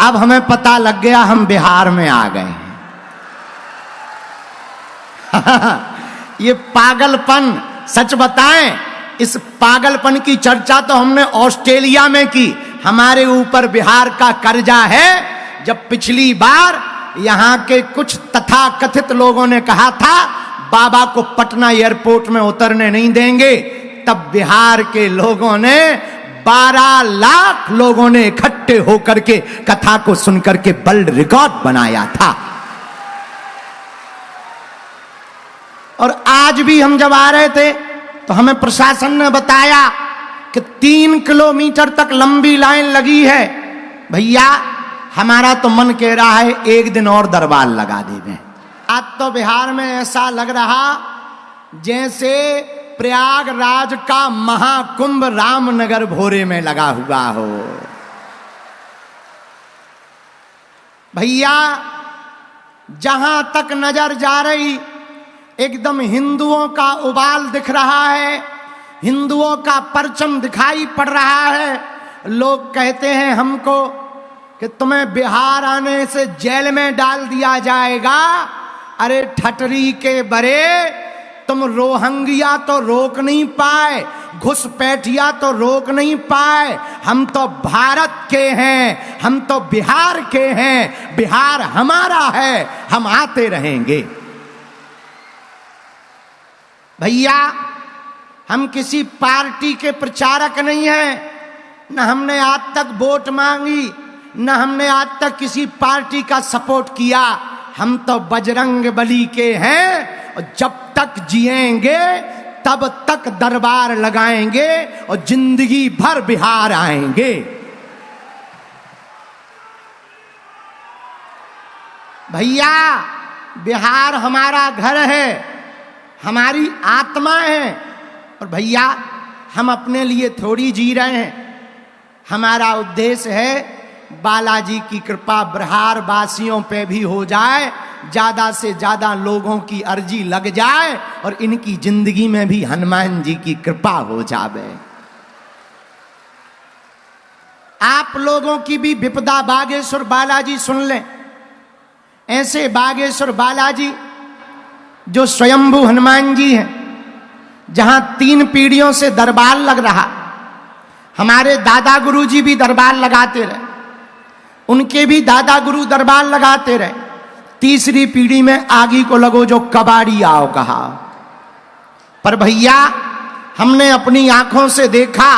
अब हमें पता लग गया हम बिहार में आ गए हैं। ये पागलपन, सच बताएं, इस पागलपन की चर्चा तो हमने ऑस्ट्रेलिया में की। हमारे ऊपर बिहार का कर्जा है। जब पिछली बार यहां के कुछ तथाकथित लोगों ने कहा था बाबा को पटना एयरपोर्ट में उतरने नहीं देंगे, तब बिहार के लोगों ने 12 लाख लोगों ने इकट्ठे होकर के कथा को सुनकर के वर्ल्ड रिकॉर्ड बनाया था। और आज भी हम जब आ रहे थे तो हमें प्रशासन ने बताया कि 3 किलोमीटर तक लंबी लाइन लगी है। भैया हमारा तो मन कह रहा है एक दिन और दरबार लगा देंगे। आज तो बिहार में ऐसा लग रहा जैसे प्रयागराज का महाकुंभ रामनगर भोरे में लगा हुआ हो। भैया जहां तक नजर जा रही एकदम हिंदुओं का उबाल दिख रहा है, हिंदुओं का परचम दिखाई पड़ रहा है। लोग कहते हैं हमको कि तुम्हें बिहार आने से जेल में डाल दिया जाएगा। अरे ठटरी के बरे, तुम रोहंगिया तो रोक नहीं पाए, घुसपैठिया तो रोक नहीं पाए। हम तो भारत के हैं, हम तो बिहार के हैं, बिहार हमारा है, हम आते रहेंगे। भैया हम किसी पार्टी के प्रचारक नहीं हैं, न हमने आज तक वोट मांगी, न हमने आज तक किसी पार्टी का सपोर्ट किया। हम तो बजरंग बली के हैं और जब तक जिएंगे तब तक दरबार लगाएंगे और जिंदगी भर बिहार आएंगे। भैया बिहार हमारा घर है, हमारी आत्मा है। और भैया हम अपने लिए थोड़ी जी रहे हैं, हमारा उद्देश्य है बालाजी की कृपा बिहार वासियों पे भी हो जाए, ज्यादा से ज्यादा लोगों की अर्जी लग जाए और इनकी जिंदगी में भी हनुमान जी की कृपा हो जावे। आप लोगों की भी विपदा बागेश्वर बालाजी सुन लें। ऐसे बागेश्वर बालाजी जो स्वयंभू हनुमान जी हैं, जहां 3 पीढ़ियों से दरबार लग रहा। हमारे दादा गुरु जी भी दरबार लगाते रहे, उनके भी दादा गुरु दरबार लगाते रहे। तीसरी पीढ़ी में आगे को लगो जो कबाड़ी आओ कहा। पर भैया हमने अपनी आंखों से देखा,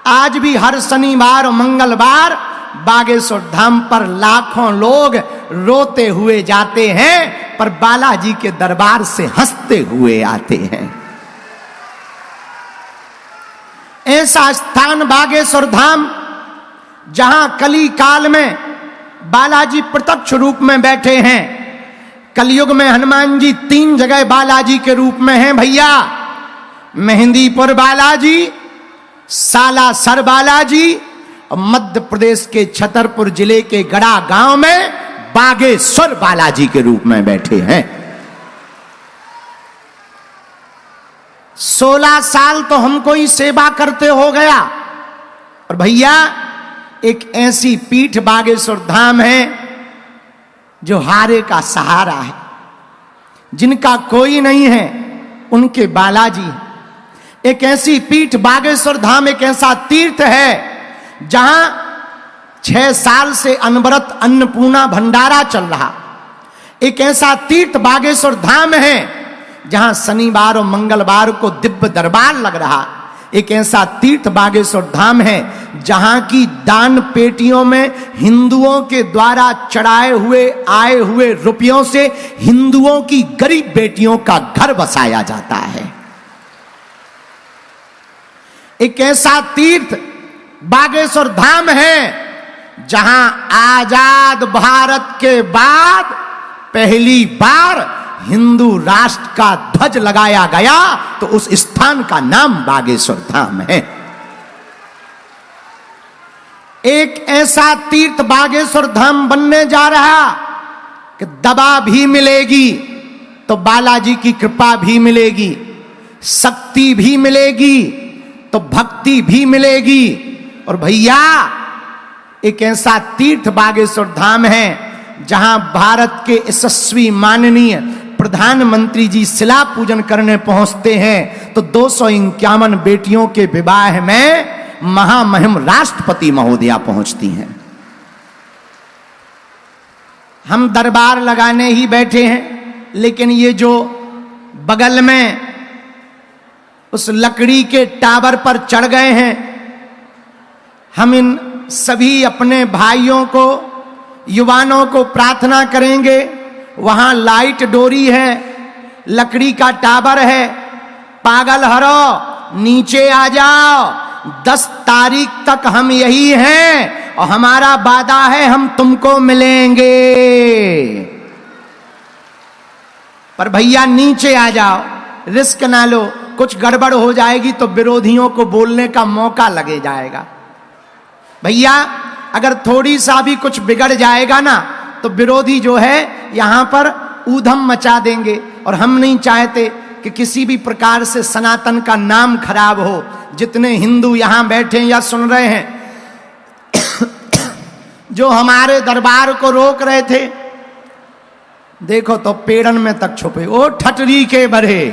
आज भी हर शनिवार और मंगलवार बागेश्वर धाम पर लाखों लोग रोते हुए जाते हैं, पर बालाजी के दरबार से हंसते हुए आते हैं। ऐसा स्थान बागेश्वर धाम जहां कली काल में बालाजी प्रत्यक्ष रूप में बैठे हैं। कलयुग में हनुमान जी 3 जगह बालाजी के रूप में हैं भैया। मेहंदीपुर बालाजी, सालासर बालाजी और मध्य प्रदेश के छतरपुर जिले के गड़ा गांव में बागेश्वर बालाजी के रूप में बैठे हैं। 16 साल तो हमको ही सेवा करते हो गया। और भैया एक ऐसी पीठ बागेश्वर धाम है जो हारे का सहारा है, जिनका कोई नहीं है उनके बालाजी। एक ऐसी पीठ बागेश्वर धाम एक ऐसा तीर्थ है जहां 6 साल से अनवरत अन्नपूर्णा भंडारा चल रहा। एक ऐसा तीर्थ बागेश्वर धाम है जहां शनिवार और मंगलवार को दिव्य दरबार लग रहा। एक ऐसा तीर्थ बागेश्वर धाम है जहां की दान पेटियों में हिंदुओं के द्वारा चढ़ाए हुए आए हुए रुपयों से हिंदुओं की गरीब बेटियों का घर बसाया जाता है। एक ऐसा तीर्थ बागेश्वर धाम है जहां आजाद भारत के बाद पहली बार हिंदू राष्ट्र का ध्वज लगाया गया, तो उस स्थान का नाम बागेश्वर धाम है। एक ऐसा तीर्थ बागेश्वर धाम बनने जा रहा कि दवा भी मिलेगी तो बालाजी की कृपा भी मिलेगी, शक्ति भी मिलेगी तो भक्ति भी मिलेगी। और भैया एक ऐसा तीर्थ बागेश्वर धाम है जहां भारत के यशस्वी माननीय प्रधानमंत्री जी शिला पूजन करने पहुंचते हैं तो 251 बेटियों के विवाह में महामहिम राष्ट्रपति महोदया पहुंचती हैं। हम दरबार लगाने ही बैठे हैं, लेकिन ये जो बगल में उस लकड़ी के टावर पर चढ़ गए हैं, हम इन सभी अपने भाइयों को, युवाओं को प्रार्थना करेंगे, वहां लाइट डोरी है, लकड़ी का टावर है, पागल हरो नीचे आ जाओ, 10 तारीख तक हम यही हैं और हमारा वादा है हम तुमको मिलेंगे। पर भैया नीचे आ जाओ, रिस्क ना लो, कुछ गड़बड़ हो जाएगी तो विरोधियों को बोलने का मौका लगे जाएगा। भैया अगर थोड़ी सा भी कुछ बिगड़ जाएगा ना तो विरोधी जो है यहां पर ऊधम मचा देंगे, और हम नहीं चाहते कि किसी भी प्रकार से सनातन का नाम खराब हो। जितने हिंदू यहां बैठे या सुन रहे हैं जो हमारे दरबार को रोक रहे थे, देखो तो पेड़न में तक छुपे, ओ ठटरी के बरे।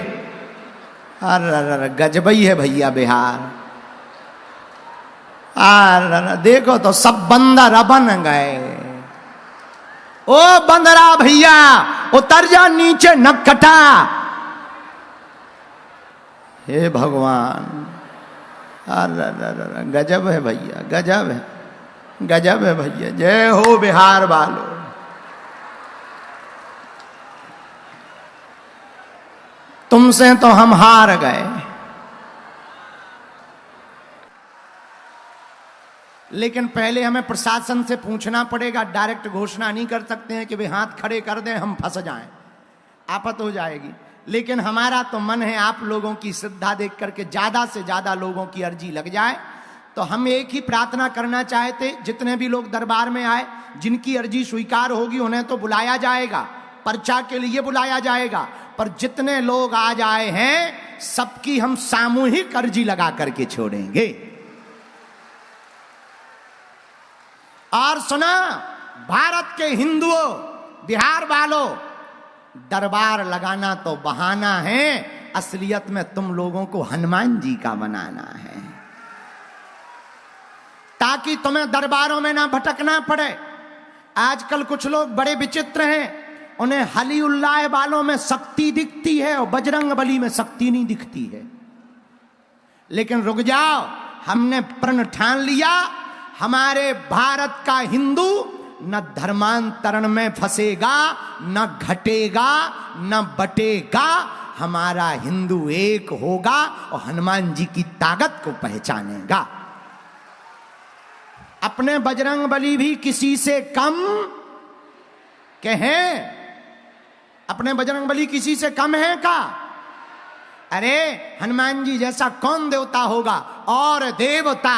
अरे गजबई है भैया बिहार। अरे देखो तो सब बंदर बन गए। ओ बंदरा भैया उतर जा नीचे, नकटा। हे भगवान, अरे गजब है भैया, गजब है, गजब है भैया। जय हो बिहार वालों। तुमसे तो हम हार गए। लेकिन पहले हमें प्रशासन से पूछना पड़ेगा, डायरेक्ट घोषणा नहीं कर सकते हैं कि वे हाथ खड़े कर दें हम फंस जाएं, आफत हो जाएगी। लेकिन हमारा तो मन है आप लोगों की श्रद्धा देख करके ज्यादा से ज्यादा लोगों की अर्जी लग जाए। तो हम एक ही प्रार्थना करना चाहते, जितने भी लोग दरबार में आए, जिनकी अर्जी स्वीकार होगी उन्हें तो बुलाया जाएगा, पर्चा के लिए बुलाया जाएगा, पर जितने लोग आज आए हैं सबकी हम सामूहिक अर्जी लगा करके छोड़ेंगे। और सुना, भारत के हिंदुओं, बिहार वालों, दरबार लगाना तो बहाना है, असलियत में तुम लोगों को हनुमान जी का बनाना है, ताकि तुम्हें दरबारों में ना भटकना पड़े। आजकल कुछ लोग बड़े विचित्र हैं, उन्हें हली उल्लाह वालों में शक्ति दिखती है और बजरंग बली में शक्ति नहीं दिखती है। लेकिन रुक जाओ, हमने प्रण ठान लिया, हमारे भारत का हिंदू न धर्मांतरण में फंसेगा, न घटेगा, न बटेगा। हमारा हिंदू एक होगा और हनुमान जी की ताकत को पहचानेगा। अपने बजरंग बली भी किसी से कम कहें? अपने बजरंग बली किसी से कम है का? अरे हनुमान जी जैसा कौन देवता होगा? और देवता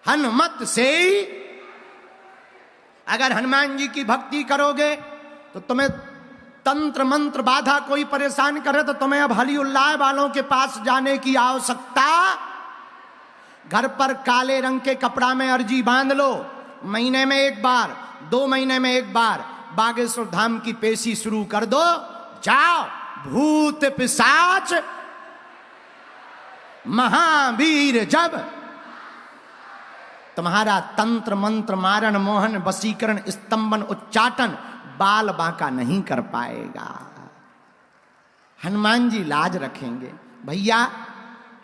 हनुमत से ही। अगर हनुमान जी की भक्ति करोगे तो तुम्हें तंत्र मंत्र बाधा कोई परेशान करे तो तुम्हें अब हली उल्लाह वालों के पास जाने की आवश्यकता। घर पर काले रंग के कपड़ा में अर्जी बांध लो, महीने में एक बार, 2 महीने में एक बार बागेश्वर धाम की पेशी शुरू कर दो। जाओ, भूत पिशाच महावीर जब तुम्हारा तंत्र मंत्र मारण मोहन वशीकरण स्तंभन उच्चाटन बाल बांका नहीं कर पाएगा। हनुमान जी लाज रखेंगे। भैया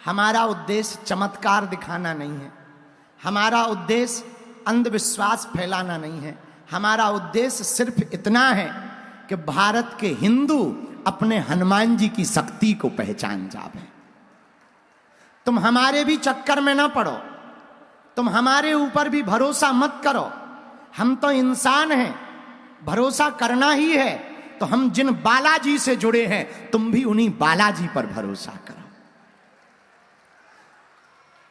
हमारा उद्देश्य चमत्कार दिखाना नहीं है, हमारा उद्देश्य अंधविश्वास फैलाना नहीं है। हमारा उद्देश्य सिर्फ इतना है कि भारत के हिंदू अपने हनुमान जी की शक्ति को पहचान जावे। तुम हमारे भी चक्कर में ना पड़ो, तुम हमारे ऊपर भी भरोसा मत करो। हम तो इंसान हैं, भरोसा करना ही है तो हम जिन बालाजी से जुड़े हैं तुम भी उन्हीं बालाजी पर भरोसा करो,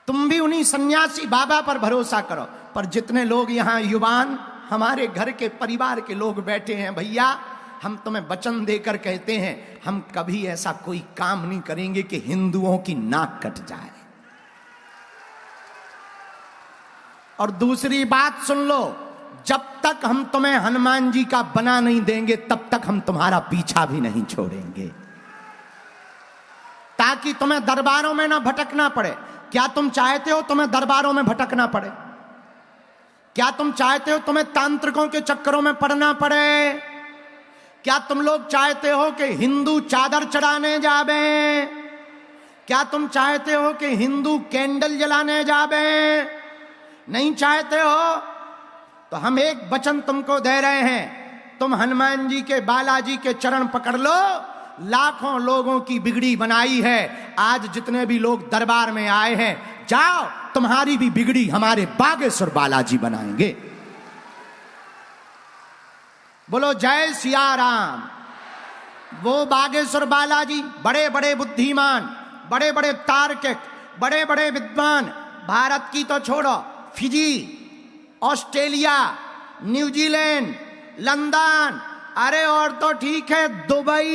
तुम भी उन्हीं सन्यासी बाबा पर भरोसा करो। पर जितने लोग यहां युवान हमारे घर के परिवार के लोग बैठे हैं, भैया हम तुम्हें वचन देकर कहते हैं, हम कभी ऐसा कोई काम नहीं करेंगे कि हिंदुओं की नाक कट जाए। और दूसरी बात सुन लो, जब तक हम तुम्हें हनुमान जी का बना नहीं देंगे तब तक हम तुम्हारा पीछा भी नहीं छोड़ेंगे, ताकि तुम्हें दरबारों में ना भटकना पड़े। क्या तुम चाहते हो तुम्हें दरबारों में भटकना पड़े? क्या तुम चाहते हो तुम्हें तांत्रिकों के चक्करों में पड़ना पड़े? क्या तुम लोग चाहते हो कि हिंदू चादर चढ़ाने जावे? क्या तुम चाहते हो कि हिंदू कैंडल जलाने जावे? नहीं चाहते हो तो हम एक वचन तुमको दे रहे हैं, तुम हनुमान जी के, बालाजी के चरण पकड़ लो। लाखों लोगों की बिगड़ी बनाई है, आज जितने भी लोग दरबार में आए हैं, जाओ तुम्हारी भी बिगड़ी हमारे बागेश्वर बालाजी बनाएंगे। बोलो जय सिया राम। वो बागेश्वर बालाजी बड़े बड़े बुद्धिमान, बड़े बड़े तार्किक, बड़े बड़े विद्वान, भारत की तो छोड़ो, फिजी, ऑस्ट्रेलिया, न्यूजीलैंड, लंदन, अरे और तो ठीक है दुबई,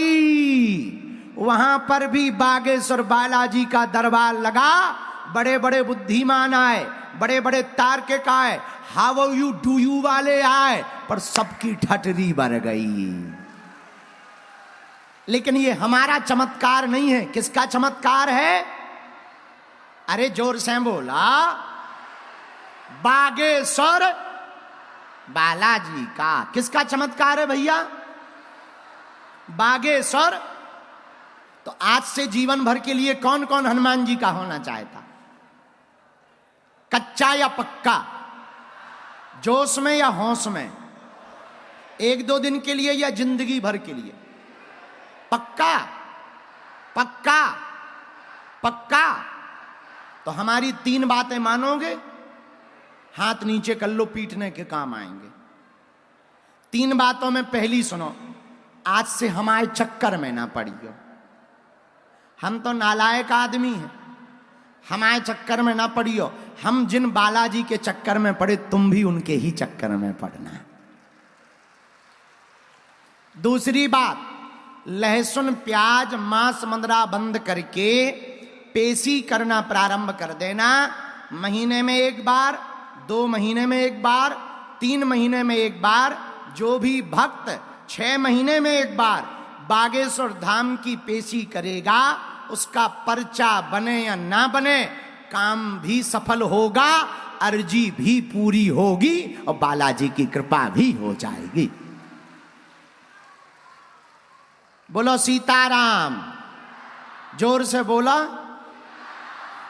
वहां पर भी बागेश्वर बालाजी का दरबार लगा। बड़े बड़े बुद्धिमान आए, बड़े बड़े तार्किक आए, हाउ यू डू यू वाले आए, पर सबकी ठटरी भर गई। लेकिन ये हमारा चमत्कार नहीं है, किसका चमत्कार है? अरे जोर से बोला, बागेश्वर बालाजी का। किसका चमत्कार है भैया? बागेश्वर। तो आज से जीवन भर के लिए कौन कौन हनुमान जी का होना चाहता? कच्चा या पक्का? जोश में या होश में? एक दो दिन के लिए या जिंदगी भर के लिए? पक्का पक्का पक्का। तो हमारी 3 बातें मानोगे? हाथ नीचे कर लो, पीटने के काम आएंगे। 3 बातों में पहली सुनो, आज से हमारे चक्कर में ना पड़ियो। हम तो नालायक आदमी हैं, हमारे चक्कर में ना पड़ियो। हम जिन बालाजी के चक्कर में पड़े, तुम भी उनके ही चक्कर में पड़ना। दूसरी बात, लहसुन प्याज मांस मंदरा बंद करके पेशी करना प्रारंभ कर देना। महीने में 1 बार, 2 महीने में 1 बार, 3 महीने में 1 बार, जो भी भक्त 6 महीने में 1 बार बागेश्वर धाम की पेशी करेगा, उसका पर्चा बने या ना बने, काम भी सफल होगा, अर्जी भी पूरी होगी और बालाजी की कृपा भी हो जाएगी। बोलो सीताराम, जोर से बोला।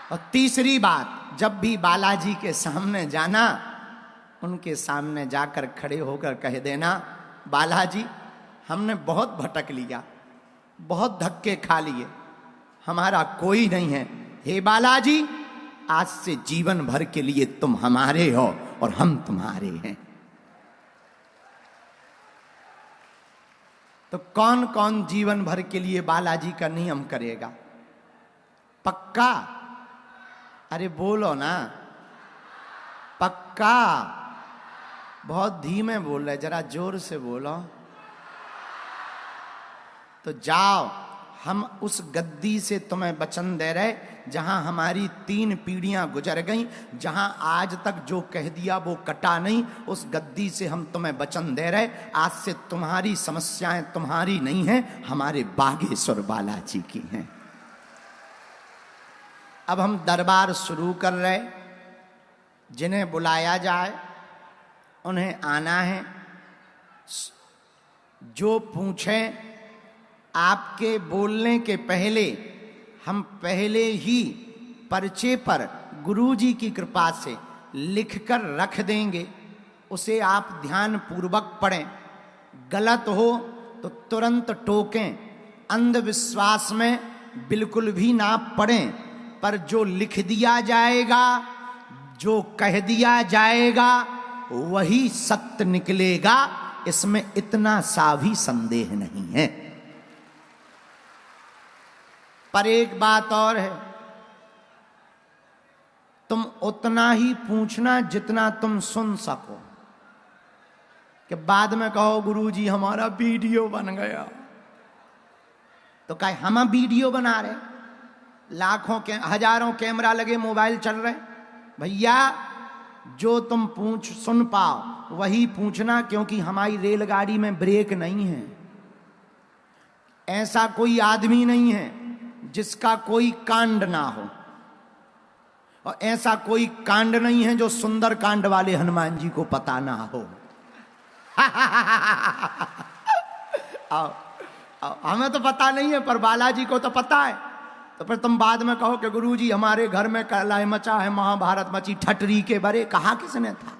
और तीसरी बात, जब भी बालाजी के सामने जाना, उनके सामने जाकर खड़े होकर कह देना, बालाजी हमने बहुत भटक लिया, बहुत धक्के खा लिए, हमारा कोई नहीं है। हे बालाजी, आज से जीवन भर के लिए तुम हमारे हो और हम तुम्हारे हैं। तो कौन कौन जीवन भर के लिए बालाजी का नियम करेगा? पक्का? अरे बोलो ना, पक्का? बहुत धीमे बोल रहे, जरा जोर से बोलो। तो जाओ, हम उस गद्दी से तुम्हें वचन दे रहे, जहां हमारी 3 पीढ़ियां गुजर गईं, जहां आज तक जो कह दिया वो कटा नहीं, उस गद्दी से हम तुम्हें वचन दे रहे, आज से तुम्हारी समस्याएं तुम्हारी नहीं हैं, हमारे बागेश्वर बालाजी की हैं। अब हम दरबार शुरू कर रहे, जिन्हें बुलाया जाए उन्हें आना है। जो पूछें, आपके बोलने के पहले हम पहले ही पर्चे पर गुरुजी की कृपा से लिखकर रख देंगे, उसे आप ध्यान पूर्वक पढ़ें। गलत हो तो तुरंत टोकें, अंधविश्वास में बिल्कुल भी ना पढ़ें, पर जो लिख दिया जाएगा, जो कह दिया जाएगा, वही सत्य निकलेगा, इसमें इतना सा भी संदेह नहीं है। पर एक बात और है, तुम उतना ही पूछना जितना तुम सुन सको, कि बाद में कहो गुरुजी हमारा वीडियो बन गया। तो कहे हम वीडियो बना रहे, लाखों के हजारों कैमरा लगे, मोबाइल चल रहे, भैया जो तुम पूछ सुन पाओ वही पूछना, क्योंकि हमारी रेलगाड़ी में ब्रेक नहीं है। ऐसा कोई आदमी नहीं है जिसका कोई कांड ना हो, और ऐसा कोई कांड नहीं है जो सुंदर कांड वाले हनुमान जी को पता ना हो। आओ, आओ, हमें तो पता नहीं है पर बालाजी को तो पता है। तो फिर तुम बाद में कहो कि गुरुजी हमारे घर में कलह मचा है, महाभारत मची ठटरी के बरे, कहा किसने था।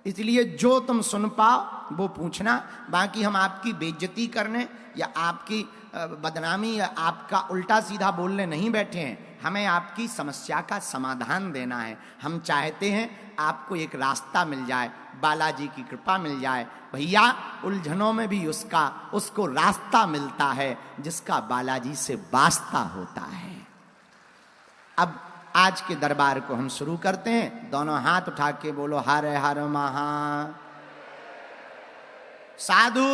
इसलिए जो तुम सुन पाओ वो पूछना। बाकी हम आपकी बेइज्जती करने या आपकी बदनामी या आपका उल्टा सीधा बोलने नहीं बैठे हैं। हमें आपकी समस्या का समाधान देना है। हम चाहते हैं आपको एक रास्ता मिल जाए, बालाजी की कृपा मिल जाए। भैया उलझनों में भी उसको रास्ता मिलता है जिसका बालाजी से वास्ता होता है। अब आज के दरबार को हम शुरू करते हैं। दोनों हाथ उठा के बोलो हर हर महा। साधु